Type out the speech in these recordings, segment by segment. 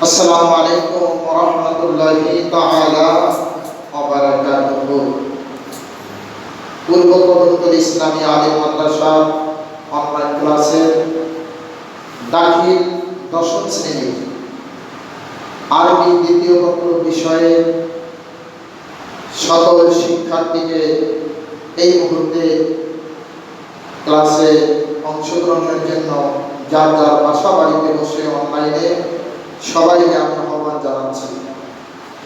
আসসালামু আলাইকুম ওয়া রাহমাতুল্লাহি তাআলা ওয়া বারাকাতুহু। পূর্ব প্রবর্তন ইসলামী আলিম মাদ্রাসা অনলাইন ক্লাসের দাখিল দশম শ্রেণী আরবি দ্বিতীয় পত্র বিষয়ে সকল শিক্ষার্থীকে এই মুহূর্তে ক্লাসে অংশগ্রহণের জন্য যার যার বাসা বাড়িতে বসে অনলাইনে সবাইকে আমি আহ্বান জানাচ্ছি।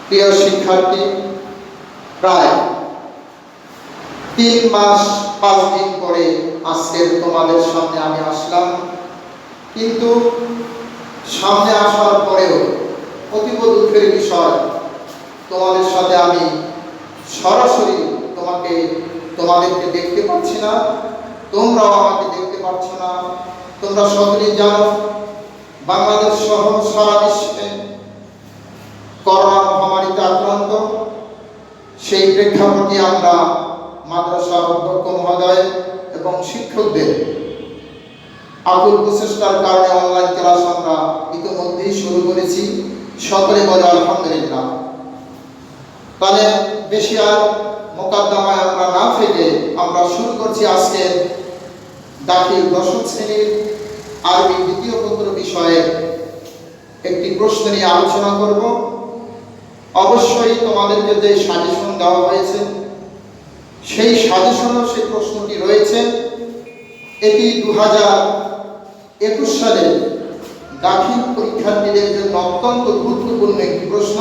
প্রিয় শিক্ষার্থী, প্রায় 3 মাস 5 দিন পরে আজকের তোমাদের সামনে আমি আসলাম, কিন্তু সামনে আসার পরেও অতীব দুঃখের বিষয়, তোমাদের সাথে আমি সরাসরি তোমাদেরকে দেখতে পাচ্ছি না, তোমরাও আমাকে দেখতে পাচ্ছ না। তোমরা সকলেই জানো বাংলাদেশ সহ সারা বিশ্বে করোনা মহামারীতে আক্রান্ত। সেই প্রেক্ষাপটে আমরা মাদ্রাসা অধ্যক্ষ মহোদয় এবং শিক্ষকদের আকুল প্রচেষ্টার কারণে অনলাইন ক্লাস আমরা ইতিমধ্যেই শুরু করেছি। সকলে বলে আলহামদুলিল্লাহ। তাহলে বেশি আর মোকদ্দমায় আমরা না থেকে আমরা শুরু করছি আজকে দাখিল দশম শ্রেণীর আরবি দ্বিতীয় পত্র বিষয়ে একটি প্রশ্ন নিয়ে আলোচনা করব। অবশ্যই তোমাদেরকে যে সাজেশন দেওয়া হয়েছে সেই সাজেশনও সেই প্রশ্নটি রয়েছে। এটি 2021 সালে দাখিল পরীক্ষার্থীদের জন্য অত্যন্ত গুরুত্বপূর্ণ একটি প্রশ্ন।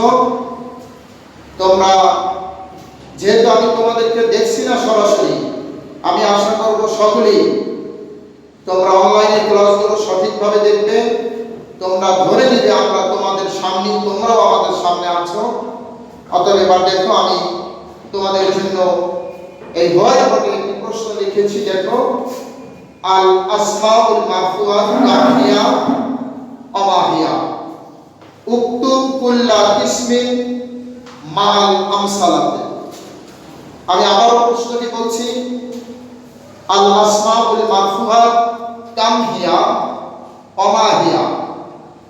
তোমরা যেহেতু আমি তোমাদেরকে দেখছি না সরাসরি, আমি আশা করব সকলেই তোমরা অনলাইনে ক্লাসগুলো সঠিকভাবে দেখবে। তোমরা ধরে নিবে আমরা তোমাদের সামনে, তোমরাও আমাদের সামনে আছো। অতএব এবার দেখো, আমি তোমাদের জন্য এই হোয়াইট বোর্ডে একটি প্রশ্ন লিখেছি। দেখো, আল আসমাউল মারফুআত কাহিয়া অমাহিয়া উক্তুব কুল্লা কিসমিন মাল আমসালাতে। আমি আবার প্রশ্নটি বলছি, আল আসমাউল মারফুআত কাম হিয়া অমাহিয়া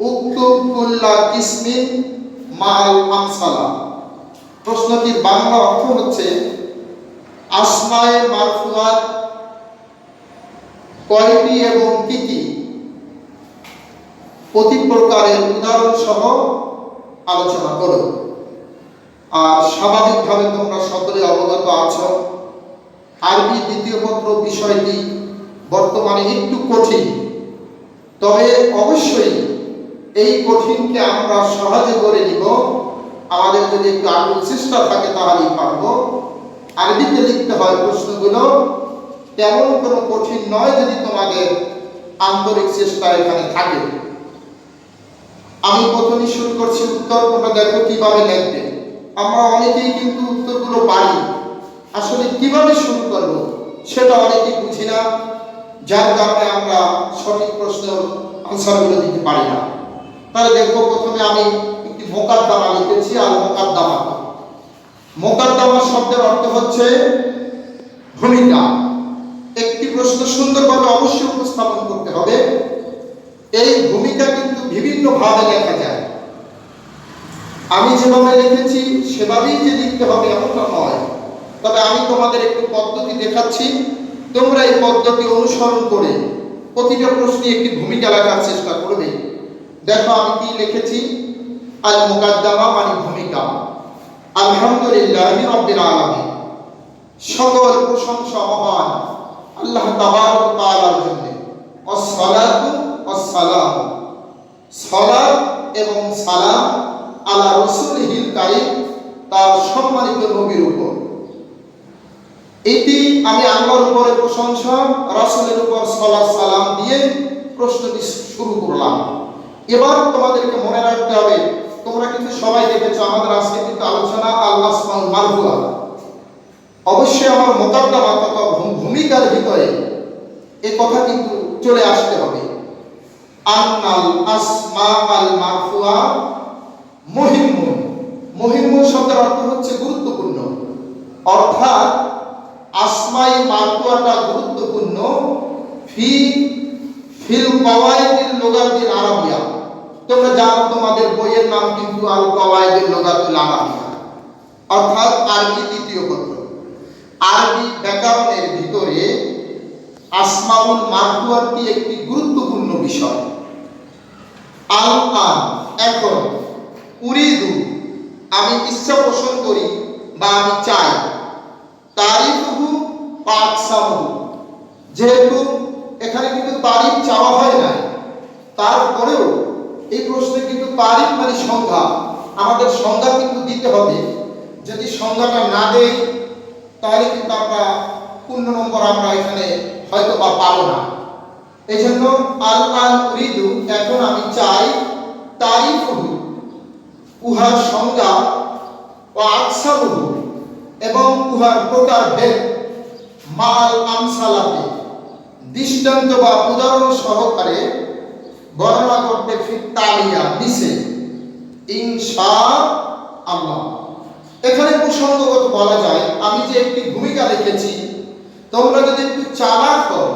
উক্তুব কুল্লা কিসমিন মাল আমসালা। প্রশ্নটির বাংলা অর্থ হচ্ছে, আসমায়ে মারফুআত কয়টি এবং কি কি, প্রতি প্রকারের উদাহরণ সহ আলোচনা করো। আর স্বাভাবিকভাবে তোমরা সকলে অবগত আছো আরবি দ্বিতীয় পত্র বিষয়টি বর্তমানে একটু কঠিন, তবে অবশ্যই এই কঠিনকে আমরা সহজে করে নিব। আমাদের যদি একটু আগ্রহ চেষ্টা থাকে তাহলেই পারব। আরবিতে লিখতে হয় প্রশ্নগুলো, তেমন কোনো কঠিন নয় যদি তোমাদের আন্তরিক চেষ্টা এখানে থাকে। আমি প্রথমে শুরু করছি উত্তর। তোমরা দেখো কিভাবে লিখবে। আমরা অনেকেই কিন্তু উত্তরগুলো পারি, আসলে কিভাবে শুরু করব সেটা অনেকেই বুঝি না, যার কারণে আমরা সঠিক প্রশ্নের আনসারগুলো দিতে পারি না। তাহলে দেখো, প্রথমে আমি একটি মোকদ্দমা লিখেছি। আর মোকদ্দমা শব্দের অর্থ হচ্ছে ভূমিকা। একটি প্রশ্ন সুন্দরভাবে অবশ্যই উপস্থাপন করতে হবে। এই ভূমিকা কিন্তু বিভিন্ন ভাবে লেখা যায়। আমি যেভাবে লিখেছি সেভাবেই যে লিখতে হবে এমনটা নয়, তবে আমি তোমাদের একটু পদ্ধতি দেখাচ্ছি। তোমরা এই পদ্ধতি অনুসরণ করে প্রতিটা প্রশ্নে একটি ভূমিকা লেখার চেষ্টা করবে। দেখো আমি কি লিখেছি, আল মুকাদ্দামা মানে ভূমিকা। আলহামদুলিল্লাহি রাব্বিল আলামিন, সকল প্রশংসা মহান আল্লাহ তাবারক ওয়া তাআলার জন্য। আসসালাতু ওয়াসসালাম, সালাত এবং সালাম আলা রাসূলিহিল কারীম, তার সম্মানিত নবীর উপর। এটি আমি আল্লাহর উপরে প্রশংসা, রাসূলের উপর সালাত সালাম দিয়ে প্রশ্নটি শুরু করলাম। এবার তোমাদেরকে মনে রাখতে হবে, তোমরা কিন্তু সবাই দেখেছো আমাদের আজকে কিন্তু আলোচনা আল আসমাউল মারফুআত। অবশ্যই আমার মোকদ্দমা তথা ভূমিকার ভিতরে এই কথা কিন্তু চলে আসতে হবে। আন্নাল আসমাউল মারফুআত মুহিম্মুন। মুহিম্মুন শব্দের অর্থ হচ্ছে গুরুত্বপূর্ণ, অর্থাৎ আসমাই মারফুআটা গুরুত্বপূর্ণ। ফিল কওয়াইদিল লুগাতিল আরাবিয়া, তোমরা জানো তোমাদের বইয়ের নাম কিন্তু আল কাওয়াইদুল লুগাতুল আরাবিয়া, অর্থাৎ আরবি দ্বিতীয় পত্র। আরবি ব্যাকরণের ভিতরে আসমাউল মারফুয়াতটি একটি গুরুত্বপূর্ণ বিষয়। আল আন, এখন, উরিদু, আমি ইচ্ছা পোষণ করি বা আমি চাই, তারিফুহু পাকসামহু, যেহেতু এখানে কিন্তু তারিফ চাওয়া হয় না, তারপরেও এই প্রশ্নে কিন্তু তারিফ মানে সংজ্ঞা, আমাদের সংজ্ঞা কিন্তু দিতে হবে। যদি সংজ্ঞাটা না দেই তাহলে কিন্তু আমরা 15 নম্বর আমরা এখানে হয়তো বা পাবো না। এই জন্য আল আন উরিদু, এখন আমি চাই, তারিফুহু, উহার সংজ্ঞা, ও আকসারুহু, এবং উহার প্রকার ভেদ, মাল আমসালাতে, দৃষ্টান্ত বা উদাহরণ সহকারে বর্ণনা করতে, ফিত তালিয়া, নিচে, ইনশাআল্লাহ। এখানে প্রসঙ্গগত বলা যায়, আমি যে একটি ভূমিকা লিখেছি, তোমরা যদি একটু চালাক হও,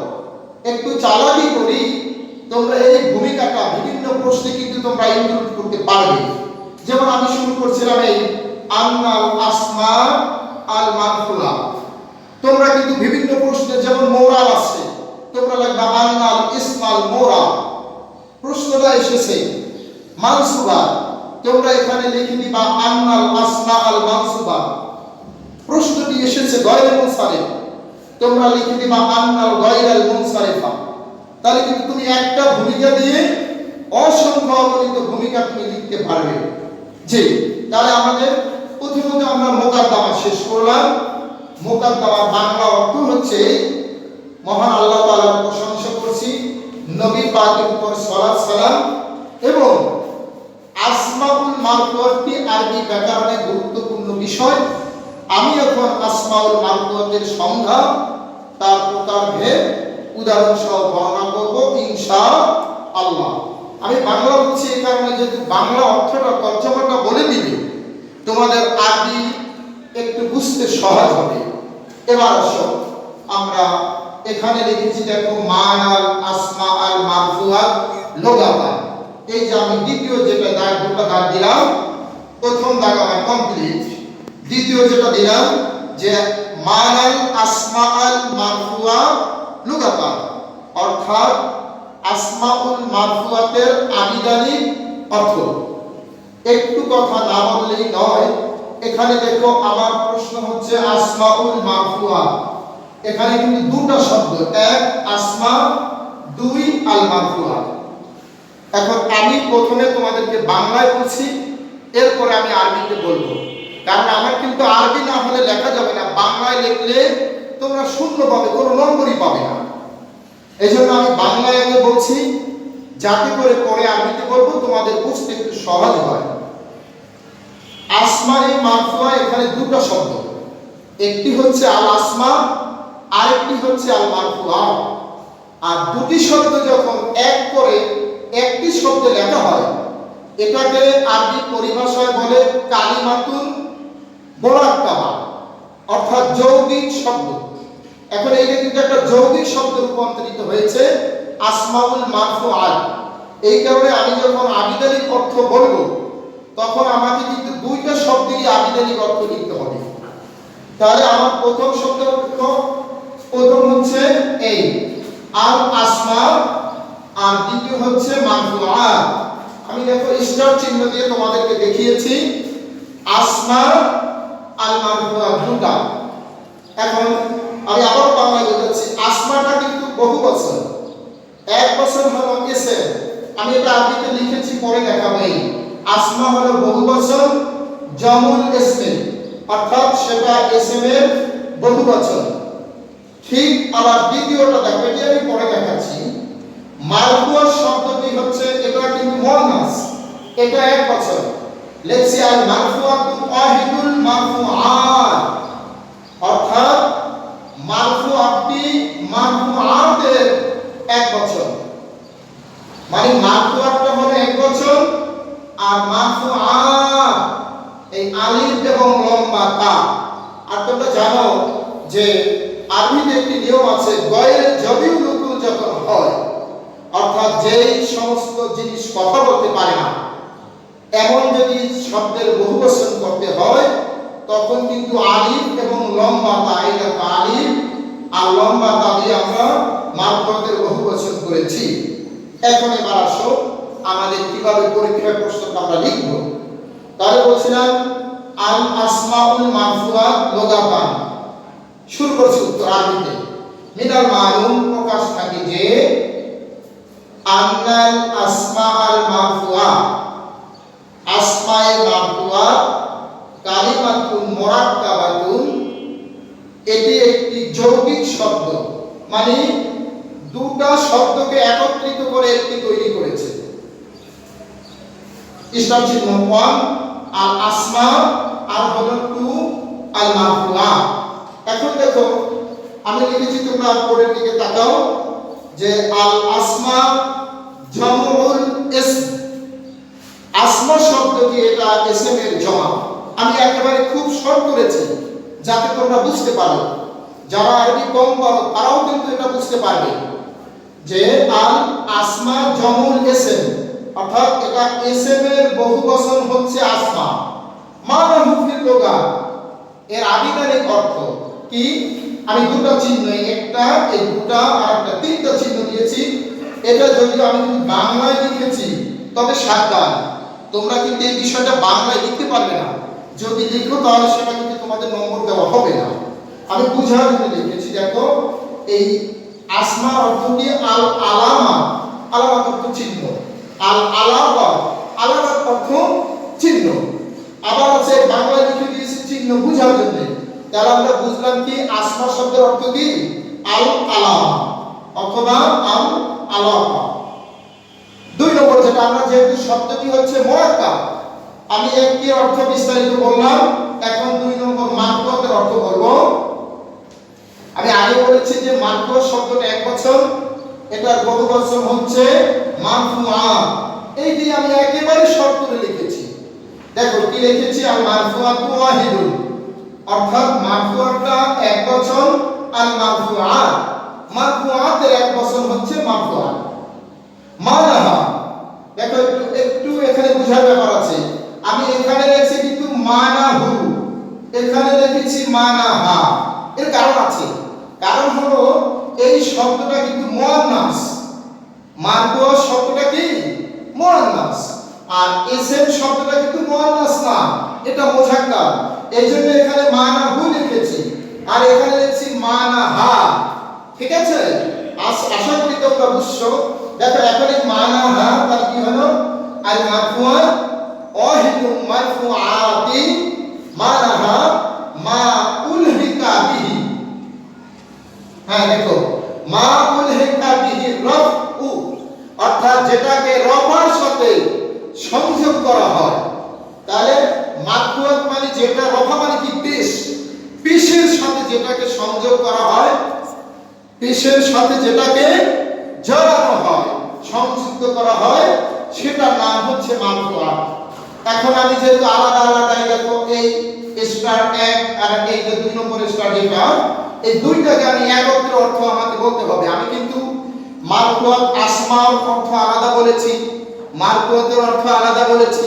একটু চালাকি করি, তোমরা এই ভূমিকাটা বিভিন্ন প্রশ্নে কিন্তু তোমরা ইনক্লুড করতে পারবে। যেমন আমি শুরু করছিলাম এই আন্নাল আসমা আল মারফুয়া, তোমরা কিন্তু বিভিন্ন প্রশ্নে, যেমন মোরাল আছে, তোমরা লিখবা আন্নাল ইসমাল মোরা, প্রশ্নটা এসেছে। মানসুবা, তোমরা এখানে লিখে দিবা আন্নাল আসমা আল মানসুবা, প্রশ্নটি এসেছে গয়রে মুনসারিফ, তোমরা লিখে দিবা আন্নাল গয়রাল মুনসারিফা। তাহলে কিন্তু তুমি একটা ভূমিকা দিয়ে অসংখ্য অগণিত ভূমিকা তুমি লিখতে পারবে। জি, তাহলে আমাদের প্রথমত আমরা মোকাদ্দমা শেষ করলাম। মোকাদ্দমার বাংলা অর্থ হচ্ছে, মহান আল্লাহ তাআলার প্রশংসা করছি, নবী পাকের উপর সালাত সালাম, এবং আসমাউল মারফুয়াতটি আরবি ব্যাকরণে গুরুত্বপূর্ণ বিষয়। আমি এখন আসমাউল মারফুয়াতের সংজ্ঞা, তার প্রকারভেদ, উদাহরণ সহ বর্ণনা করব ইনশাআল্লাহ। আমি বাংলা বলছি এই কারণে, যেহেতু বাংলা অর্থটা, তর্জমাটা বলে দিবে, তোমাদের আরবি একটু বুঝতে সহজ হবে। এবার আসো, আমরা এখানে লিখেছি, দেখো, মানাল আসমা আল মারফুয়াত লুগাতান। এই যে আমি দ্বিতীয় যেটা দাগ, দুটো দাগ দিলাম, প্রথম দাগ আমার কমপ্লিট, দ্বিতীয় যেটা দিলাম যে মানাল আসমা আল মারফুয়া লুগাতান, অর্থাৎ আসমাউল মারফুয়াতের আবিধানিক অর্থ। একটু কথা না বললেই নয়, এখানে দেখো আমার প্রশ্ন হচ্ছে আসমাউল মারফুয়া, এখানে কিন্তু দুটো শব্দ, এক আসমা, দুই আল মারফুয়া। এখন আমি প্রথমে তোমাদেরকে বাংলায় বলছি, এরপরে আমি আরবিতে বলবো, কারণ আমার কিন্তু আরবি না হলে লেখা যাবে না। বাংলায় লিখলে তোমরা শূন্য পাবে, কোনো নম্বরই পাবে না। এই জন্য আমি বাংলায় আগে বলছি, যাতে করে পরে আরবিতে বলবো তোমাদের বুঝতে একটু সহজ হয়। আসমা এই মারফুয়া, এখানে দুটো শব্দ, একটি হচ্ছে আল আসমা, আরেকটি হচ্ছে আল মারফুয়া। আর দুটি শব্দ যখন এক করে একটি শব্দে লেখা হয়, এটাকে আরবি পরিভাষায় বলে কালিমাতুন মুরাক্কাবা, অর্থাৎ যৌগিক শব্দ। এখন এইটা কিন্তু একটা যৌগিক শব্দে রূপান্তরিত হয়েছে, আসমাউল মারফুআত। এই কারণে আমি যখন আবিধানিক অর্থ বলবো, তখন আমাকে কিন্তু দুইটা শব্দেরই আবিধানিক অর্থ লিখতে হবে। তাহলে আমার প্রথম শব্দ, প্রথম হচ্ছে এই আল আসমা, আর দ্বিতীয় হচ্ছে মারফুআত। আমি দেখো স্টার চিহ্ন দিয়ে তোমাদেরকে দেখিয়েছি আসমা আল মারফুআত দুটা। এখন আমি আবার বাংলায় বলছি, আসমাটা কিন্তু বহু বচন, এক বচন হলো এসে, আমি এটা আরবিতে লিখেছি, পরে দেখাবো। এই আসমা হলো বহু বচন, জামুল ইসমে, অর্থাৎ সেটা ইসমের বহু বচন। ঠিক আবার দ্বিতীয়টা দেখো, এটি আমি পরে দেখাচ্ছি। মারফুয়া শব্দটি হচ্ছে, এটা কিন্তু মুয়ান্নাস, এটা এক বচন। লেখছি আল মারফুআতু ওয়াহিদুল মারফুআত, অর্থাৎ মারফুআতটি মারফুআতের এক বচন, মানে মারফুআতটা হলো এক বচন, আর মারফুআত এই আলিফ এবং লম্বা তা। আর তোমরা জানো যে আরবিতে একটি নিয়ম আছে, গয়রে জবিউ লুকুল যখন হয়, অর্থাৎ যেই সমস্ত জিনিস কথা বলতে পারে না, এমন যদি শব্দের বহুবচন করতে হয় তখন কিন্তু আলিফ এবং লম্বা তা, এই দেখো আলিফ আর লম্বা তা দিয়ে আমরা মারফুয়াতের বহুবচন করেছি। এখন এবার আসো আমাদের কিভাবে পরীক্ষার প্রশ্নটা আমরা লিখব। তাহলে বলছিলাম আল আসমাউল মারফুয়াত লুগাতান। শুরু করছি উত্তর আরবিতে। মিনাল মালুম প্রকাশ থাকে যে আন্নাল আসমাউল মারফুয়াত, আসমায়ে মারফুয়াত কালিমাতুন মুরাক্কাবাতুন, এটি একটি যৌগিক শব্দ, মানে দুটো শব্দকে একত্রিত করে একটি তৈরি করেছে। ইসলাম চিহ্ন 1 আল আসমা আর হলো 2 আল মারফুয়াত। এখন দেখো আমি লিখেছি, তোমরা পরের দিকে তাকাও যে আল আসমা জামউল ইসম, আসমা শব্দটি এটা ইসম এর জমা। আমি একেবারে খুব শর্ট করেছি যাতে তোমরা বুঝতে পারো, যারা আরবি কম পারো তারাও কিন্তু এটা বুঝতে পারবে যে আল আসমা জামউল ইসম, অর্থাৎ এটা ইসম এর বহুবচন হচ্ছে আসমা। মানাহু ফিল লুগা, এর আবিধানিক অর্থ কি? আমি দুটো চিহ্ন, একটা এই দুটো আর একটা তিনটা চিহ্ন দিয়েছি। এটা যদি আমি বাংলায় লিখেছি তবে সাবধান, তোমরা কিন্তু এই বিষয়টা বাংলায় লিখতে পারবে না। যদি লিখো তাহলে সেটা কিন্তু তোমাদের নম্বর দেওয়া হবে না। আমি বুঝার জন্য লিখেছি। দেখো এই আসমার অর্থ কি? আল আলামা, আলামা অর্থ চিহ্ন, আল আলামা, আলামা অর্থ চিহ্ন। আবার আছে বাংলায় লিখে দিয়েছি চিহ্ন বুঝার জন্য। তাহলে আমরা বুঝলাম কি আসমা শব্দের অর্থ কি? আল আলামা অথবা আল আলামা। 2 নম্বর যেটা, আমরা যেহেতু শব্দটি হচ্ছে মুরাক্কাব, আমি একটি অর্থ বিস্তারিত বললাম, এখন 2 নম্বর মারফুয়াতের অর্থ বলবো। আমি আগে বলেছি যে মারফুয়া শব্দটা একবচন, এটার বহুবচন হচ্ছে মারফুআত। এইটি আমি একেবারে শর্ট করে লিখেছি। দেখো কি লিখেছি, আল মারফুআতু ওয়াহিদুন, অর্থাৎ মারফুয়াতটা একবচন, আল মারফুআত, মারফুআতের একবচন হচ্ছে মারফুআত। মানাহা, দেখো একটু এখানে বোঝার ব্যাপার আছে। আমি এখানে লিখছি কিন্তু মানাহু, এখানে লিখেছি মানাহা। এর কারণ আছে, কারণ হলো এই শব্দটা কিন্তু মুয়ান্নাস, মারফুয়া শব্দটা কি মুয়ান্নাস, আর ইসম শব্দটা কিন্তু মুয়ান্নাস না, এটা মুযাক্কার। এইজন্য এখানে মানাহু লিখেছি আর এখানে লিখছি মানাহা। ঠিক আছে, আশা করি তোমরা বুঝছো। দেখো এখন এই মানাহা তার কি হলো? আল মারফুয়া ওয়াহিদু মারফুআতি মানাহা মা উলহিকা বিহি। হ্যাঁ দেখো, মা উলহিকা বিহি রাফউ, অর্থাৎ যেটাকে রফার সাথে সংযোগ করা হয়। তাহলে মারফুয়াত মানে যেটা, রফা মানে কি পেশ, পেশের সাথে যেটাকে সংযোগ করা হয়, পেশের সাথে যেটাকে জড়ানো হয়, সংযুক্ত করা হয়, সেটার নাম হচ্ছে মারফুআত। এখন আমি যেহেতু আলাদা আলাদা, দেখো এই স্টার 1 আর এই যে 2 নম্বর স্টার, যেটা এই দুইটাকে আমি একত্রে অর্থ আমাকে বলতে হবে। আমি কিন্তু মারফুআত আসমার অর্থ আলাদা বলেছি, মারফুআতের অর্থ আলাদা বলেছি,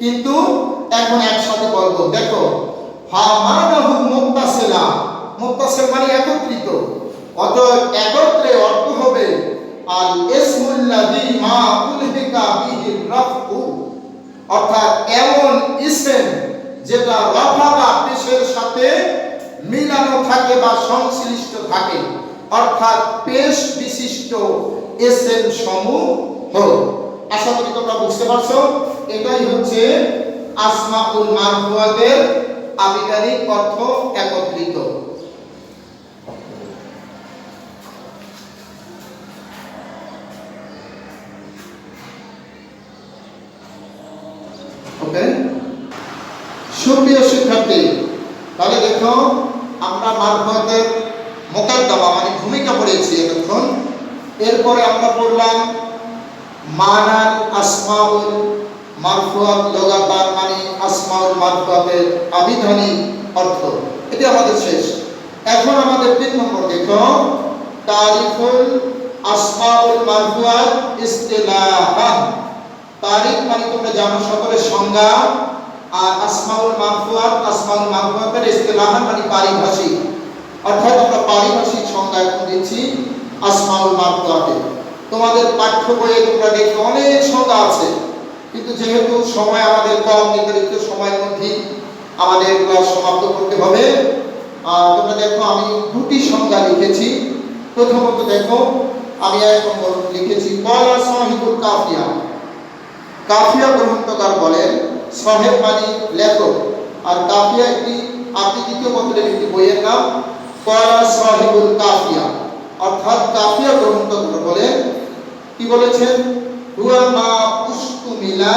কিন্তু এখন একসাথে বলবো। দেখো হা মানাহু মুত্তাসিলা, মুত্তাসিল মানে একত্রিত, অতএব একত্রে অর্থ হবে আল ইসমুল্লাযী মা উলহিকা বিহি রাফউ, অর্থাৎ এমন ইসম যেটা রফা বা পেশের সাথে মিলানো থাকে বা সংশ্লিষ্ট থাকে, অর্থাৎ পেশ বিশিষ্ট ইসম সমূহ। আশা করি তোমরা বুঝতে পারছো। এটাই হচ্ছে আসমাউল মারফুয়াতের আবিধানিক অর্থ, একত্রিত। ওকে, সুপ্রিয় শিক্ষার্থী, তাহলে দেখো আমরা মারফুয়াতের মুকাদ্দমা মানে ভূমিকা পড়েছি এতক্ষণ। এরপরে আমরা পড়লাম মানাল আসমাউল মারফুয়াত লুগাতান, মানে আসমাউল মারফুয়াতের আবিধানিক অর্থ। এটি আমাদের শেষ। এখন আমাদের 3 নম্বর দেখো, তারিফুল আসমাউল মারফুয়াত ইসতিলাহান, তারিখ মানে তোমরা জানো সকলের সংজ্ঞা, আর আসমাউল মারফুয়াতের ইস্তিলাহ মানে পারিভাষিক, অর্থাৎ আমরা পারিভাষিক সংজ্ঞা এখন দিচ্ছি আসমাউল মারফুয়াতে। তোমাদের পাঠ্য বইয়ে তোমরা দেখো অনেক সংজ্ঞা আছে, কিন্তু যেহেতু সময় আমাদের কম, নির্ধারিত সময়ের মধ্যে আমাদের ক্লাস সমাপ্ত করতে হবে। তোমরা দেখো আমি দুটি সংজ্ঞা লিখেছি। প্রথমত দেখো আমি এক নম্বর লিখেছি কলা সাহিবুল কাফিয়া। কাফিয়া গ্রন্থকার বলেন, সাহেব মানে লেখক, আর কাফিয়া একটি আপনি দ্বিতীয় পত্রের একটি বইয়ের নাম। কলা সাহিবুল কাফিয়া অর্থাৎ কাফিয়া গ্রন্থকার বলেন, কি বলেছেন, হুয়া মা উস্তুমিলা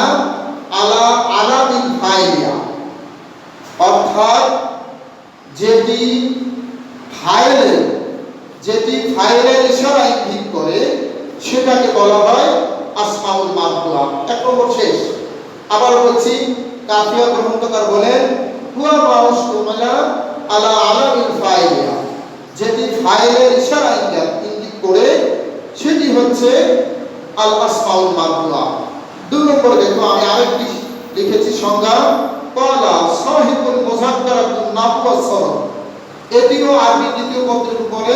আলা আলামিল ফাইলিয়া, অর্থাৎ যেটি ফাইলের ইশারা ইঙ্গিত করে সেটাকে বলা হয় আসমাউল মারফুয়া। এক নম্বর শেষ। আবার বলছি, কাফিয়া গ্রন্থকার বলেন হুয়া মা উস্তুমিলা আলা আলামিল ফাইলিয়া, যেটি ফাইলের ইশারা ইঙ্গিত করে সেটি হচ্ছে আল আসমাউল মারফুয়া। দুই নম্বরে দেখো আমি আরেকটি লিখেছি সংজ্ঞা, কলা সাহিবুল মুযাক্কারাতুন নাহু ওয়াস সরফ। এটিও আরবি দ্বিতীয় পত্রের উপরে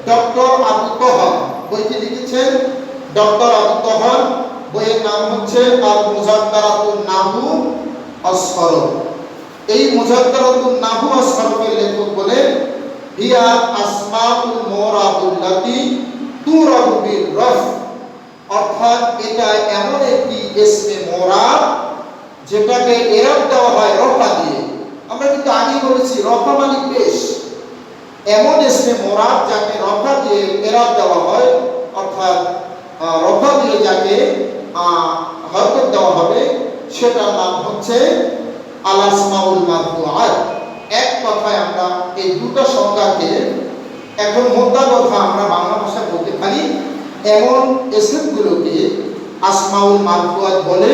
ডক্টর আবু তহর বইটি লিখেছেন। ডক্টর আবু তহর, বইয়ের নাম হচ্ছে আল মুযাক্কারাতুন নাহু ওয়াস সরফ। এই মুযাক্কারাতুন নাহু ওয়াস সরফের লেখক বলেন, হিয়া আসমাউল মুরাবুল্লাতি তুরাবু বির রফ, অর্থাৎ এটা এমন একটি ইসমে মুরাব যেটাকে এরাব দেওয়া হয় রফা দিয়ে। আমরা কিন্তু আগেই বলেছি রফা মানে পেশ, এমন ইসমে মুরাব যাকে রফা দিয়ে এরাব দেওয়া হয়, অর্থাৎ রফা দিয়ে যাকে হরকত দেওয়া হবে, সেটার নাম হচ্ছে আল আসমাউল মারফুআত। এক কথায় আমরা এই দুটো সংজ্ঞাকে এখন মোদ্দা কথা আমরা বাংলা ভাষায় বলতে পারি, এমন ইসমগুলোকে আসমাউল মারফুআত বলে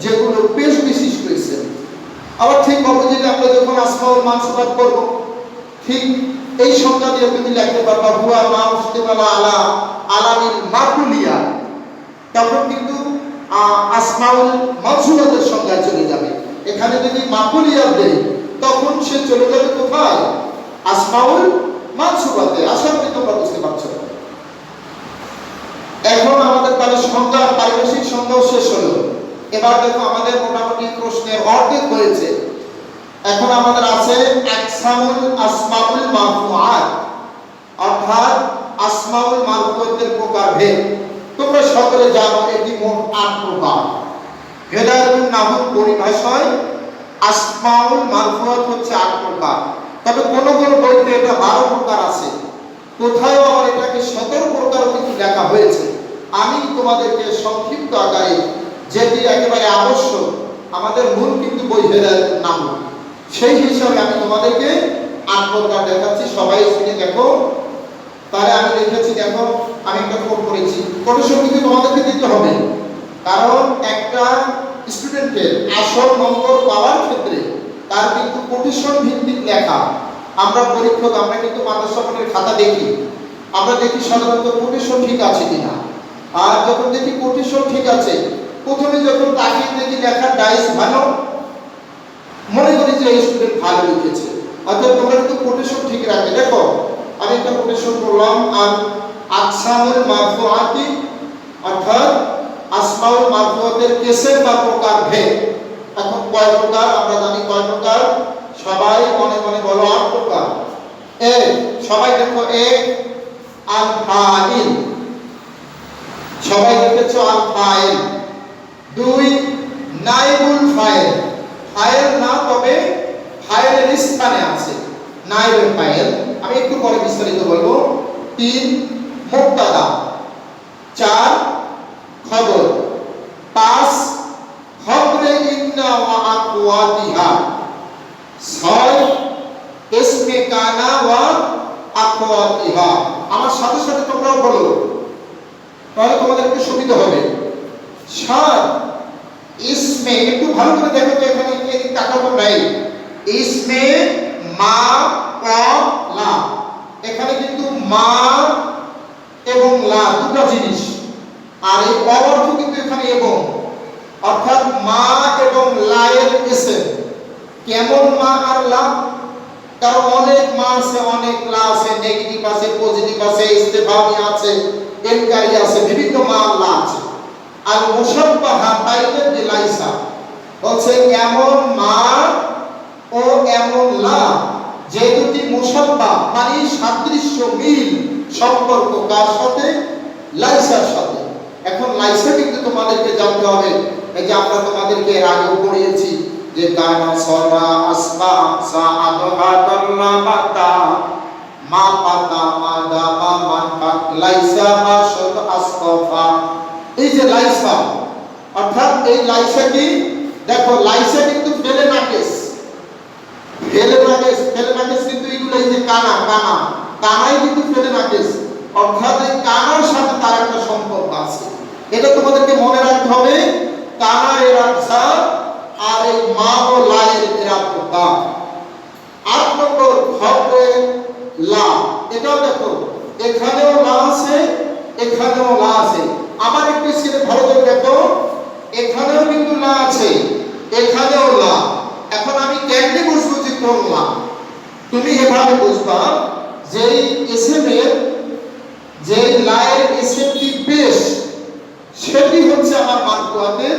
যেগুলো পেশ বিশিষ্ট ইসম। আবার ঠিক অপোজিটে আমরা যখন আসমাউল মানসুবাত করব, ঠিক এই সংজ্ঞা দিয়ে তুমি লিখতে পারবা হুয়া মা উস্তিমালা আলা আলামিল মাকুলিয়া, তখন কিন্তু আসমাউল মানসুবাতের সংজ্ঞা চলে যাবে। এখানে যদি মাকুলিয়া দেই তখন সে চলে যাবে কোথায়, আসমাউল মানসুবাতে। আশা করি তোমরা বুঝতে পারছো। এখন আমাদের তাহলে সংজ্ঞা, পারিভাষিক সংজ্ঞাও শেষ হলো। এবার দেখো আমাদের মোটামুটি প্রশ্নের অর্ধেক হয়েছে। এখন আমাদের আছে আকসামুল আসমাউল মারফুআত, অর্থাৎ আসমাউল মারফুআতের প্রকারভেদ। তোমরা সকলে জানো এটি মোট ৮ প্রকার। হেদায়াতুন নাহুর পরিভাষায় আসমাউল মারফুআত হচ্ছে ৮ প্রকার, তবে কোন কোন বইতে এটা ১২ প্রকার আছে, কোথাও আবার এটাকে ১৭ প্রকারও কিন্তু লেখা হয়েছে। আমি তোমাদেরকে সংক্ষিপ্ত আকারে যেটি একেবারে আবশ্যক, আমাদের মূল কিন্তু বই হেদায়াতুন নাহু, সেই হিসাবে আমি তোমাদেরকে ৮ প্রকার দেখাচ্ছি। সবাই স্ক্রিনে দেখো। তাহলে আমি লিখেছি, দেখো আমি একটা কোড করেছি। কোটেশন কিন্তু তোমাদেরকে দিতে হবে, কারণ একটা স্টুডেন্টের আসল নম্বর পাওয়ার ক্ষেত্রে তার কিন্তু কোটেশন ভিত্তিক লেখা। আমরা পরীক্ষক, আমরা কিন্তু মাদ্রাসা বোর্ডের খাতা দেখি, আমরা দেখি সাধারণত কোটেশন ঠিক আছে কিনা। আর যখন দেখি কোটেশন ঠিক আছে, প্রথমে যখন তাকিয়ে দেখি লেখার ডাইস ভালো, মনে করি যে এই স্টুডেন্ট ভালো লিখেছে। অর্থাৎ তোমরা কিন্তু কোটেশন ঠিক রাখবে। দেখো আমি একটা কোটেশন করলাম, আর আকসামুল মারফুআতি, অর্থাৎ আসমাউল মারফুআতের কেসের বা প্রকারভেদ। এখন কয় প্রকার আমরা জানি, কয় প্রকার সবাই মনে মনে বলো, ৮ প্রকার। সবাই দেখো, আল ফাইল, সবাই দেখেছো আল ফাইল। ২ নাইবুল ফাইল, ফাইল না তবে ফাইলের স্থানে আছে, নাইবুল ফাইল। আমি একটু পরে বিস্তারিত বলবো। ৩ মুবতাদা, ৪ খবর, ৫ খবরে ইন্না ওয়া আকওয়াতিহা, ৬ ইসমে কানা ওয়া আকওয়াতিহা। আমার সাথে সাথে তোমরাও বলো, তাহলে তোমাদের একটু সুবিধা হবে। ৭ ইসমে, একটু ভালো করে দেখো তো, এখানে এদিক তাকাবো নাই, ইসমে মা লা, এখানে কিন্তু মা এবং লা দুটো জিনিস, আর এই অর্থ কিন্তু এখানে এবং। অর্থাৎ মা এবং লায়ের এসে কেমন মা আর লা, কারণ অনেক মা আছে, অনেক লা আছে, নেগেটিভ আছে, পজিটিভ আছে, ইস্তেফামি আছে, এনকারি আছে, বিভিন্ন মা লা আছে। আর মুশাব্বাহা বাইনা বিলাইসা বলছে এমন মা ও এমন লা যে দুটি মুশাব্বাহ মানে সাদৃশ্য মিল সম্পর্ক কার সাথে? লাইসার সাথে। এখন লাইসা কিন্তু তোমাদেরকে জানতে হবে। এই যে আমরা তোমাদেরকে এর আগেও পড়িয়েছি যে কানা সরা আসবা আমসা আদহা দাল্লা বাতা মা পাতা মাদা মা মানফাক লাইসা মাশদ আসফা। এই যে লাইসা অর্থাৎ এই লাইসা কি, দেখো লাইসা কিন্তু ফেলে নাকেস, ফেলে নাকেস কিন্তু এগুলো এই যে কানা কানা কানাই কিন্তু ফেলে নাকেস, অর্থাৎ এই কানার সাথে তার একটা সম্পর্ক আছে। এটা তোমাদেরকে মনে রাখতে হবে। কানা এর আফসা আর এই মা ও লায়ের এর আফসা। 8 নম্বর খবরে লা, এটাও দেখো এখানেও লা আছে, এখানেও লা আছে। আমার একটু সিনে ভালো করে দেখো, এখানেও কিন্তু লা আছে, এখানেও লা। এখন আমি কেমনে বুঝবো যে কোন লা? তুমি এভাবে বুঝবা যে ইসমের যে লায়ের ইসমটি পেশ সেটি হচ্ছে আমার মানকুয়াতের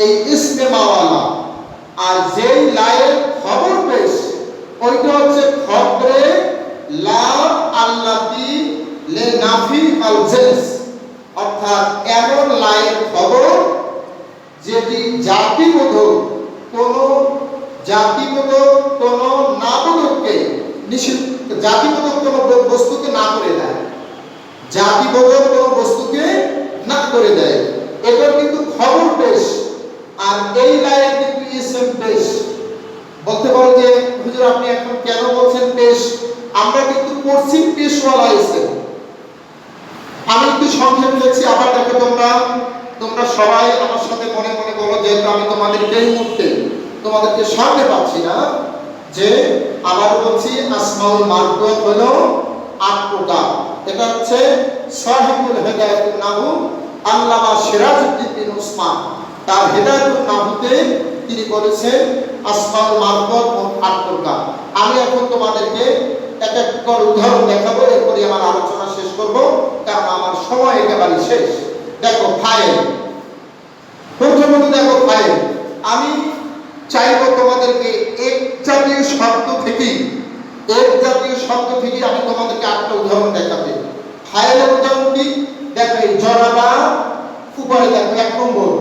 এই ইসমে মাওয়ালা, আর যেই লায়ের খবর পেশ ওইটা হচ্ছে খবরে লা আল্লাতি লে নাফি আল জিনস, অর্থাৎ এমন লায়ের খবর যেটি জাতিবোধক কোন নাবোধককে নিষিদ্ধ, জাতিবোধক কোন বস্তুকে না করে দেয়, জাতিবোধক কোন বস্তুকে না করে দেয়, এটা কিন্তু খবর পেশ। আর এই লাইন কিন্তু ইসম পেশ। বলতে পারো যে হুজুর আপনি এখন কেন বলছেন পেশ? আমরা কিন্তু পড়ছি পেশওয়ালা ইসম। আমি একটু সংক্ষেপে লিখছি, আবার দেখো তোমরা সবাই আমার সাথে মনে মনে বলো, যেহেতু আমি তোমাদেরকে এই মুহূর্তে তোমাদেরকে সামনে পাচ্ছি না, যে আবার বলছি আসমাউল মারফুআত হলো 8 প্রকার। এটা হচ্ছে সাহিবুল হিদায়াতুন নাহু আল্লামা সিরাজউদ্দিন বিন উসমান তার হিদায়াতুন নাহুতে তিনি বলেছেন আসমাউল মারফুআত 8 প্রকার। আমি এখন তোমাদেরকে এক এক করে উদাহরণ দেখাবো, এরপরে আমার আলোচনা শেষ করব, কারণ আমার সময় একেবারে শেষ। দেখো ফাইল, প্রথমত দেখো ফাইল। আমি চাইবো তোমাদেরকে এক জাতীয় শব্দ থেকে আমি তোমাদেরকে 8টা উদাহরণ দেখাবো। ফাইলের উদাহরণ কি? দেখো এই জরাবা, উপরে দেখো 1 নম্বর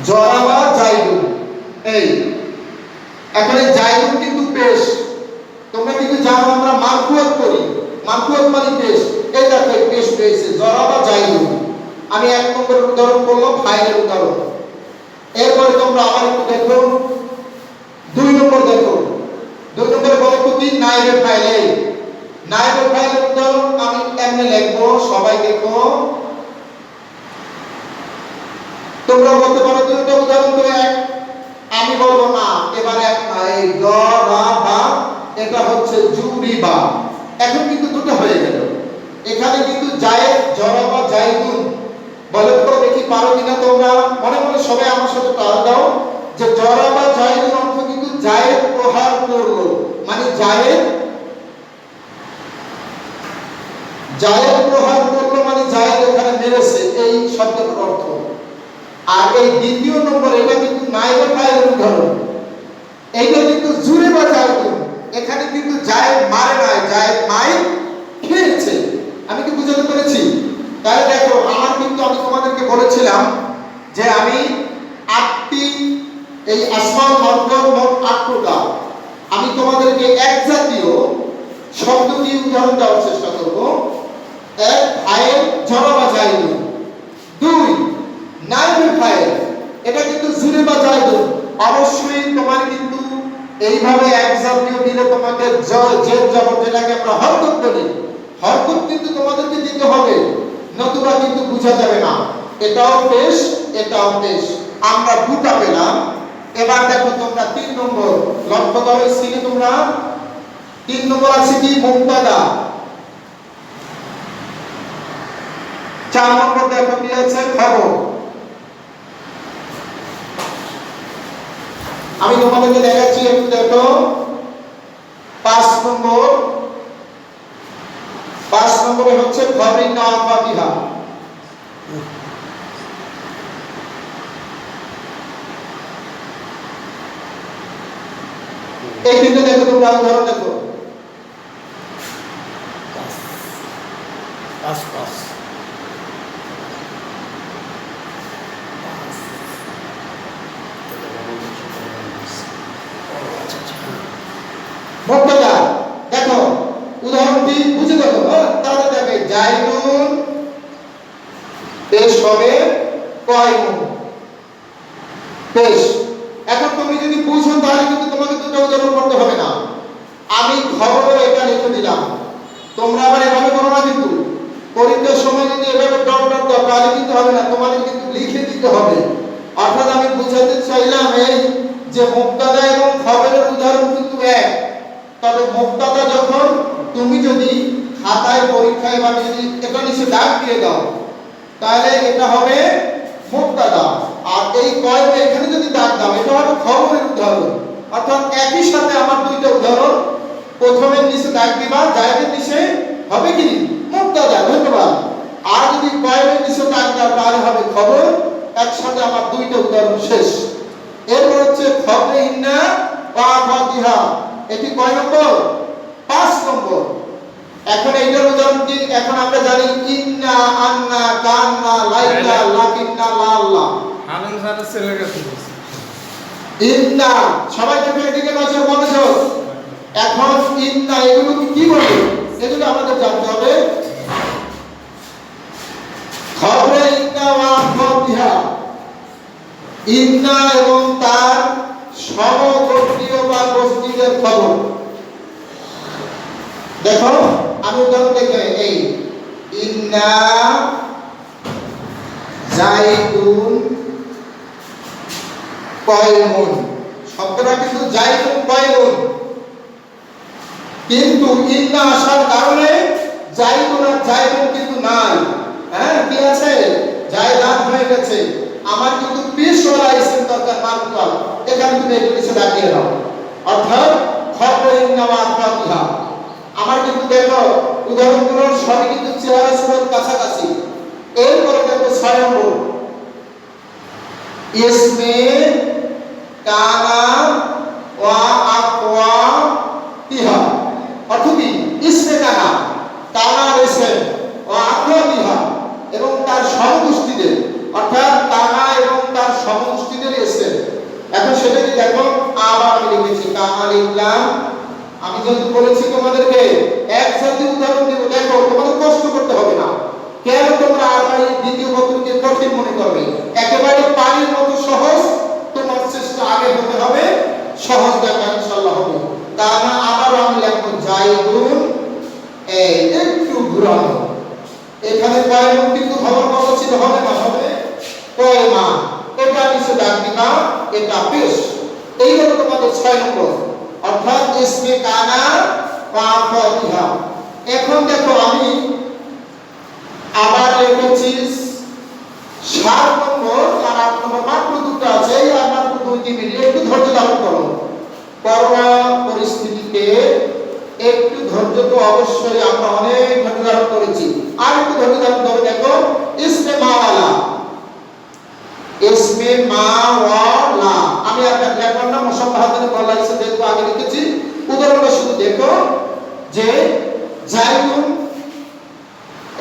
জরাবা জাইদুন। এই এখানে জাইদুন কিন্তু পেশ, তোমরা কিন্তু জানো আমরা মারফুআত করি, মারফুআত মানে পেশ। এই দেখো পেশ পেয়েছে জরাবা জাইদুন। আমি 1 নম্বরের উদাহরণ বললাম, ফাইলের উদাহরণ। এরপরে তোমরা আবার একটু দেখো 2 নম্বর দেখো, 2 নম্বরে বলো তো কি? নাইবে ফাইলে। নাইবে ফাইলের উদাহরণ আমি এমনি লিখবো, সবাই দেখো। তোমরা বলতে পারো দুটো উদাহরণ তো এক, আমি বলবো না, এবারে এক না, এই জরাবা এটা হচ্ছে জুরিবা। এখন কিন্তু দুটো হয়ে গেল। এখানে কিন্তু জায়েদ জরাবা জাইদুন। বলে তো দেখি পারো কিনা তোমরা, মনে মনে সবাই আমার সাথে তাল দাও যে জরাবা জায়েদুন অর্থ কিন্তু জায়েদ প্রহার করলো, মানে জায়েদ প্রহার করলো মানে জায়েদ এখানে মেরেছে, এই শব্দের অর্থ। আর এই দ্বিতীয় নম্বর এটা কিন্তু নাইবে ফাইলের উদাহরণ, এইটা কিন্তু জুরে বা জায়েদুন। এখানে কিন্তু জায়েদ মারে নাই, জায়েদ মাই খেয়েছে। আমি কি বুঝাতে পেরেছি? তাহলে দেখো আমার কিন্তু আমি তোমাদেরকে বলেছিলাম যে আমি 8টি এই আসমাউল মারফুআত মোট 8 প্রকার। আমি তোমাদেরকে এক জাতীয় শব্দ দিয়ে উদাহরণ দেওয়ার চেষ্টা করব। 1 ফাইল জরাবা জাইদুন, 2 নাইবে ফাইল, এটা কিন্তু জুরে বা জাইদুন। অবশ্যই তোমার কিন্তু এইভাবে এক জাতীয় দিলে তোমাকে জেদ জবর যেটাকে আমরা হরকত বলি, হরকত কিন্তু তোমাদেরকে দিতে হবে, নতুবা কিন্তু বোঝা যাবে না। এটাও পেশ, এটাও পেশ। আমরা দুটো পেলাম। এবার দেখো তোমরা 3 নম্বর লক্ষ্য করো, সিনে তোমরা 3 নম্বর আছে কি? মুবতাদা। 4 নম্বর দেখো কি আছে? খবর। আমি তোমাদেরকে দেখাচ্ছি, একটু দেখো 5 নম্বরে হচ্ছে খবরিন না ফাতিহা। এই কিন্তু দেখো, তোমরা উদাহরণ দেখো। মুক্তাদা দেখো, উদাহরণটি বুঝে দেখো, তাহলে দেখবে জাইদুন পেশ হবে কয় মুন পেশ। এখন তুমি যদি বুঝো তাহলে কিন্তু তোমাকে দুটো উদাহরণ করতে হবে না। আমি খবরে এটা লিখে দিলাম, তোমরা আবার এভাবে করো না কিন্তু। পরীক্ষার সময় যদি এভাবে ডট ডট দাও তাহলে কিন্তু হবে না, তোমাদের কিন্তু লিখে দিতে হবে। অর্থাৎ আমি বুঝাতে চাইলাম এই যে মুক্তাদা এবং খবরের উদাহরণ কিন্তু এক। তবে মুক্তাদা যখন তুমি যদি খাতায় পরীক্ষায় বা যদি এটা নিচে দাগ দিয়ে দাও তাহলে এটা হবে মুক্তাদা, আর এই কয়েকটা এখানে যদি দাগ দাও এটা হবে খবরের উদাহরণ। অর্থাৎ একই সাথে আমার দুইটা উদাহরণ, প্রথমের নিচে দাগ দিবা, জায়দের নিচে হবে কি মুক্তাদা, ধন্যবাদ। আর যদি কয়েকটা নিচে দাগ দাও তাহলে হবে খবর। একসাথে আমার দুইটা উদাহরণ শেষ। এরপর হচ্ছে খবরে ইন্না ওয়া ফাতিহা, এটি কয় নম্বর? 5 নম্বর। এখন এইটার উদাহরণ কি? এখন আমরা জানি ইন্না, আন্না, কান্না, লাইকা, লাকিন্না, লাল্লা। আনন্দ স্যার ছেলে গেছে ইন্না, সবাই দেখে এদিকে নজর মনোযোগ। এখন ইন্না এগুলো কি বলে এগুলো আমাদের জানতে হবে। খবরে ইন্না ওয়া ফাতিহা, ইন্না এবং তার সমগোত্রীয় বা গোষ্ঠীদের খবর। দেখো আমি উদাহরণ দেখে এই ইন্না জাইদুন কয়মুন, শব্দটা কিন্তু জাইদুন কয়মুন, কিন্তু ইন্না আসার কারণে জাইদুন আর জাইদুন কিন্তু নাই। হ্যাঁ কি আছে? জায়দান হয়ে গেছে। আমার কিন্তু পিসওয়ালা ইসম দরকার মারফুল, এখানে তুমি এটা নিচে দাগিয়ে দাও। অর্থাৎ খবরে ইন্না ওয়া ফাতিহা। আমার কিন্তু দেখো উদাহরণগুলো সবই কিন্তু চেহারা সুরত কাছাকাছি। এরপরে দেখো 6 নম্বর ইসমে কানা ওয়া আকওয়াতিহা। অর্থাৎ কি? ইসমে কানা, কানার ইসম, ওয়া আকওয়াতিহা এবং তার সমগোষ্ঠীদের, অর্থাৎ কানা এবং তার সমগোষ্ঠীদের ইসম। এখন সেটা কি দেখো, আবার আমি লিখেছি কানা লিখলাম। আমি যেহেতু বলেছি তোমাদেরকে একসাথে উদাহরণ দেব, দেখো তোমাদের কষ্ট করতে হবে না। কেন তোমরা আর দ্বিতীয় পত্রকে কঠিন মনে করবে? একেবারে পানির মতো সহজ, তোমার চেষ্টা আগে হতে হবে, সহজ দেখা ইনশাআল্লাহ হবে। তাহলে আবারও আমি লিখবো জাইদুন, এই একটু ঘুরানো, এখানে কয়মুন কিন্তু খবর কথা ছিল, হবে না, হবে কয়মা, এটা নিচে দাগ দিবা, এটা পেশ। এই হলো তোমাদের 6 নম্বর, অর্থাৎ ইসমে কানা ওয়া ফাতিহা। এখন দেখো আমি আবার লিখেছি 7 নম্বর আর 8 নম্বর, মাত্র দুটো আছে, এই আর মাত্র 2-3 মিনিট একটু ধৈর্য ধারণ করো। করোনা পরিস্থিতিতে একটু ধৈর্য তো অবশ্যই, আমরা অনেক ধৈর্য ধারণ করেছি, আর একটু ধৈর্য ধারণ করে দেখো ইসমে মাওয়ালা, ইসমে মাওয়ালা। আমি আপনাদের লেখার নাম মুসাফাহাতুল বলা আছে, দেখো আগে লিখেছি, উদাহরণটা শুধু দেখো যে জাইদুন,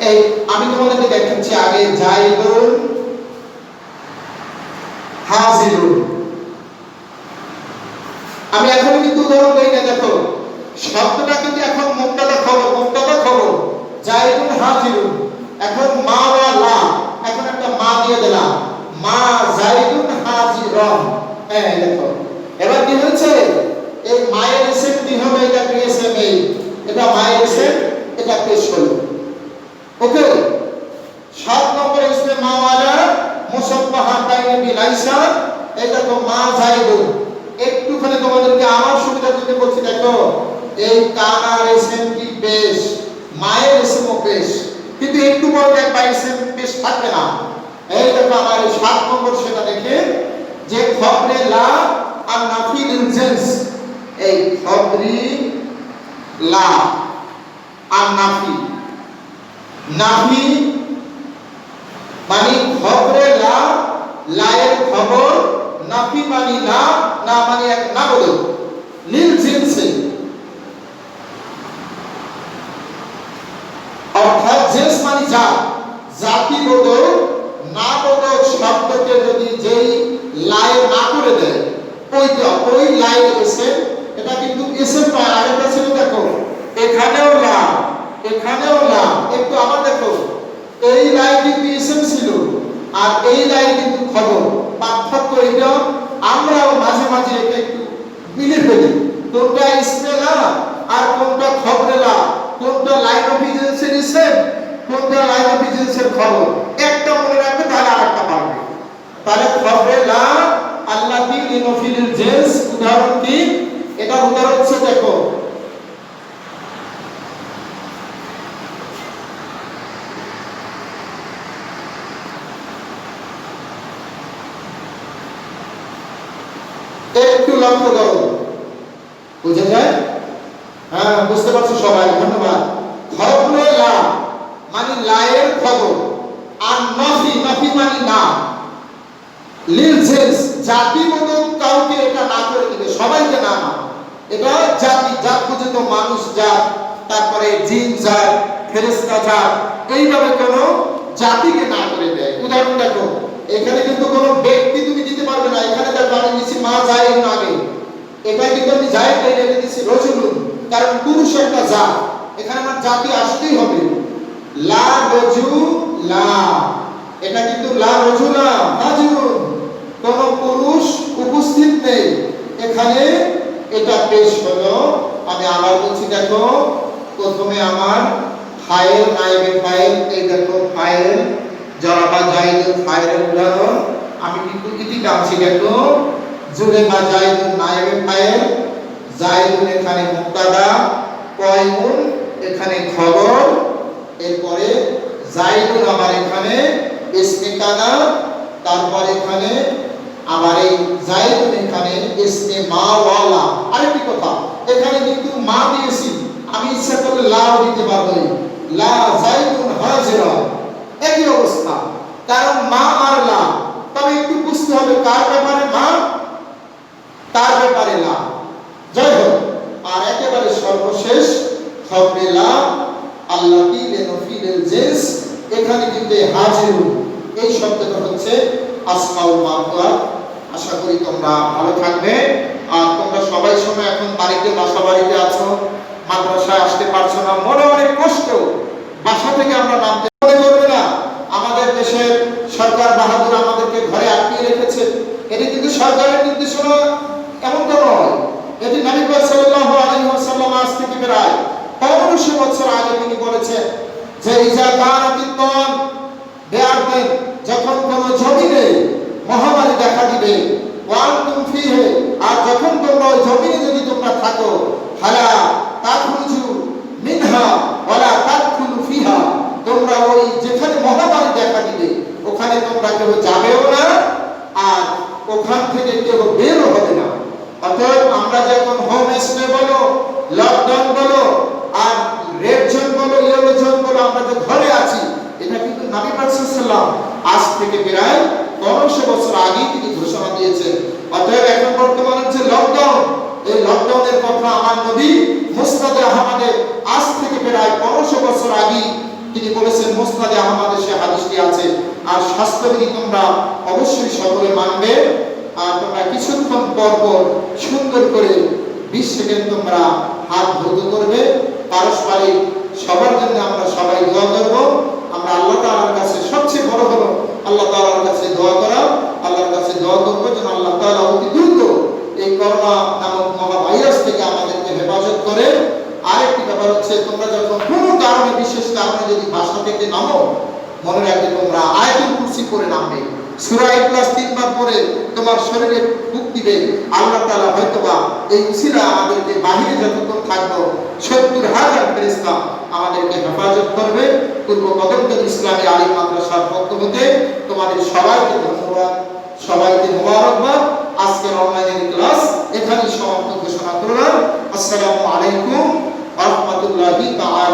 এই আমি তোমাদেরকে দেখাচ্ছি আগে জাইদুন হাজিরুন। আমি এখন কিন্তু উদাহরণ দেই না, দেখো শব্দটা কিন্তু এখন মুক্তাদা খবর, মুক্তাদা খবর জাইদুন হাজিরুন। এখন মা ওয়া লা, এখন একটা মা দিয়ে দিলাম, মা জাইদুন হাজিরুন। এই দেখো এবার কি হচ্ছে, এই মায়ের ইসম কি হবে, এটা পিএসএম, এটা মায়ের ইসম, এটা পেশ হলো। ওকে, 7 নম্বর ইসমে মাওয়ালা মুসাফফাহাতাইন বিলাইসা, এটা তো মা জাইদুন। একটুখানি তোমাদেরকে আমার সুবিধা দিতে বলছি, দেখো এই কানার ইসম কি পেশ, মায়ের ইসমও পেশ, কিন্তু একটু পরে দেখবা ইসম পেশ থাকবে না। এই দেখো আমার এই 7 নম্বর সেটা দেখে যে খবরে লা আর নাফি লিল জিন্স, এই খবরি লা আর নাফি, নাফি মানে খবরে লা, লায়ের খবর, নাফি মানে না, না মানে এক না বলো, লিল জিন্সে অর্থাৎ জিন্স মানে জাতি বোধক, না বোধক শব্দকে যদি যেই লায়ে না করে দেয়, ওই লায়ে এসে, এটা কিন্তু এসে নয়, আরেকটা ছিল দেখো এখানেও লা, এখানেও লা, একটু আবার দেখো এই লাই কিন্তু ইসম ছিল আর এই লাই কিন্তু খবর, পার্থক্য এটা আমরাও মাঝে মাঝে এটা একটু মিলে ফেলি, কোনটা ইসমে লা আর কোনটা খবরে লা, কোনটা লাইন অফ ইজেন্সের ইসম, কোনটা লাইন অফ ইজেন্সের খবর, একটা মনে রাখবে তাহলে আরেকটা পারবে। তাহলে খবরে লা আল্লাতি লিনফিল জিন্স, উদাহরণ কি? এটা উদাহরণ হচ্ছে দেখো একটু লক্ষ্য করো, বুঝে যায়? হ্যাঁ বুঝতে পারছো সবাই, ধন্যবাদ। খবরে লা মানে লায়ের খবর, আর নাফি, নাফি মানে না, লিল জিন্স জাতি বোধক কাউকে এটা না করে দিবে, সবাইকে না, না এটা জাতি, জাত বুঝে তো মানুষ জাত, তারপরে জিন জাত, ফেরেশতা জাত, এইভাবে কোনো জাতিকে না করে দেয়। উদাহরণ দেখো এখানে কিন্তু কোনো ব্যক্তি তুমি দিতে পারবে না, এখানে দেখো আমি নিচ্ছি মা যায় না আগে, এটা কিন্তু আমি যায় তাই রেখে দিচ্ছি রজুলুন, কারণ পুরুষ একটা জাত, এখানে আমার জাতি আসতেই হবে, লা রজু লা, এটা কিন্তু লা রজুলা রাজুলুন, কোন পুরুষ উপস্থিত নেই এখানে, এটা পেশ হলো। আমি আবার বলছি দেখো, প্রথমে আমার ফাইল নাইবে ফাইল, এই দেখো ফাইল জরাবা জাইদুল ফাইলের উদাহরণ, আমি কিন্তু ইতি টানছি দেখো, জুরে বা জাইদুল নাইবে ফাইল, জাইদুল এখানে মুক্তাদা, কয়মুন এখানে খবর, এরপরে জাইদুল আমার এখানে ইসমে কানা, তারপর এখানে আবার এই জাইদুল এখানে ইসমে মা ওয়ালা। আরেকটি কথা, এখানে কিন্তু মা দিয়েছি, আমি ইচ্ছা করলে লাও দিতে পারবো, লা জাইদুন হাজিরা, একই অবস্থা, কারণ মা আর লা, তবে একটু বুঝতে হবে কার ব্যাপারে মা, তার ব্যাপারে লা। যাই হোক, আর একেবারে সর্বশেষ খবরে লা আল্লাতি লিনফিল জিন্স, এখানে কিন্তু হাজিরুন এই শব্দটা হচ্ছে আসমাউল মারফুআ। আশা করি তোমরা ভালো থাকবে, আর তোমরা সবাই সময় এখন বাড়িতে, বাসা বাড়িতে আছো, মাদ্রাসায় আসতে পারছো না, মনে অনেক কষ্ট, বাসা থেকে আমরা নামতে মনে করবে না আমাদের দেশের সরকার বাহাদুর আমাদেরকে ঘরে আটকিয়ে রেখেছে, এটি কিন্তু সরকারের নির্দেশনা এমন তো নয়, এটি নবী পাক সাল্লাল্লাহু আলাইহি ওয়াসাল্লাম আজ থেকে প্রায় 1500 বছর আগে তিনি বলেছেন যে ইজা কানাতিত তান বিআরদিন, যখন কোন জমিনে মহামারী দেখা দিবে, ওয়ান্তুম ফিহি, আর যখন তোমরা ওই জমিনে যদি তোমরা থাকো, ফালা তাখরুজু মিনহা ওয়ালা তাদখুলু ফিহা, তোমরা ওই যেখানে মহামারী দেখা দিবে ওখানে তোমরা কেউ যাবেও না আর ওখান থেকে কেউ বের হবে না। অতএব আমরা যখন হোম স্টে বলো, লকডাউন বলো, আর রেড জোন বলো, ইয়েলো জোন বলো, আমরা যে ঘরে আছি, এটা কিন্তু নবী পাক সাল্লাল্লাহু আলাইহি ওয়াসাল্লাম আজ থেকে প্রায় 1500 বছর আগে তিনি ঘোষণা দিয়েছেন। অতএব এখন বর্তমানে যে লকডাউন, এই লকডাউনের কথা আমার নবী মুসনাদে আহমদে আজ থেকে প্রায় 1500 বছর আগে তিনি বলেছেন, মুসনাদে আহমদে সে হাদিসটি আছে। আর স্বাস্থ্যবিধি তোমরা অবশ্যই সকলে মানবে, আর তোমরা কিছুক্ষণ পর পর সুন্দর করে 20 সেকেন্ড তোমরা হাত ধৌত করবে, পারস্পরিক সবার জন্য আমরা সবাই দোয়া করব। আমরা আল্লাহ তাআলার কাছে সবচেয়ে বড় হলো আল্লাহ তাআলার কাছে দোয়া করা, আল্লাহর কাছে দোয়া করব যেন আল্লাহ তাআলা অতি দ্রুত এই করোনা নামক মহাভাইরাস থেকে আমাদেরকে হেফাজত করে। আরেকটি ব্যাপার হচ্ছে, তোমরা যখন কোনো কারণে, বিশেষ কারণে যদি বাসা থেকে নামো, মনে রাখবে তোমরা আয়াতুল কুরসি পড়ে নামবে, সূরা ইখলাস 3 বার পড়ে তোমার শরীরে ফুঁক দিবে। আল্লাহ তাআলা হয়তোবা এই উসিলা আমাদেরকে বাহিরে যতক্ষণ থাকবো 70,000 ফেরেশতা আমাদেরকে হেফাজত করবে। পূর্ব কদমতলী ইসলামী আলিম মাদ্রাসার পক্ষ হতে তোমাদের সবাইকে ধন্যবাদ, সবাইকে মোবারকবাদ। আজকের অনলাইনের ক্লাস আসসালামু আলাইকুম ওয়া রাহমাতুল্লাহি তাআলা